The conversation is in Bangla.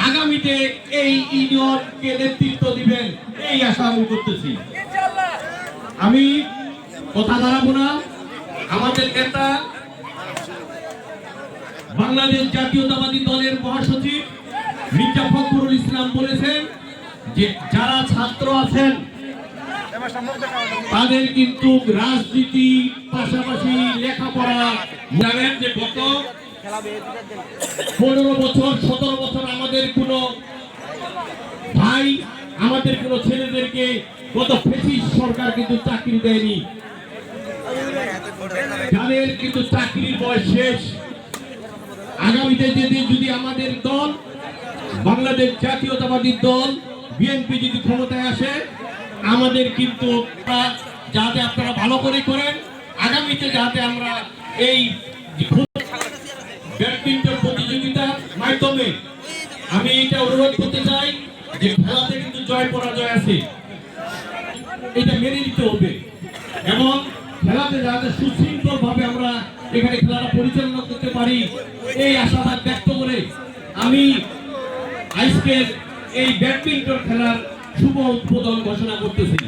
আগামীতে এই ইউনিয়নকে নেতৃত্ব দিবেন এই আশা আমি করতেছি। আমি কথা বাড়াবো না। আমাদের নেতা বাংলাদেশ জাতীয়তাবাদী দলের মহাসচিব মির্জা ফখরুল ইসলাম বলেছেন যে যারা ছাত্র আছেন তাদের কিন্তু রাজনীতি পাশাপাশি লেখাপড়া জানেন যে গত 15 বছর 17 বছর আমাদের কোনো ভাই আমাদের কোনো ছেলেদেরকে গত ফ্যাসিস্ট সরকার কিন্তু চাকরি দেয়নি। যাদের কিন্তু চাকরির বয়স শেষ, আগামীতে যদি আমাদের দল বাংলাদেশ জাতীয়তাবাদী দল বিএনপি যদি ক্ষমতায় আসে, আমাদের কিন্তু যাতে আপনারা ভালো করে করেন, আগামীতে যাতে আমরা এই ব্যাডমিন্টন প্রতিযোগিতার মাধ্যমে আমি এটা অনুরোধ করতে চাই যে খেলাতে কিন্তু জয় পরাজয় আছে, এটা মেনে নিতে হবে এবং খেলাতে যাতে সুশৃঙ্খল ভাবে আমরা এখানে খেলাটা পরিচালনা করতে পারি এই আশাবাদ ব্যক্ত করে আমি আজকের এই ব্যাডমিন্টন খেলার শুভ উদ্বোধন ঘোষণা করতেছি।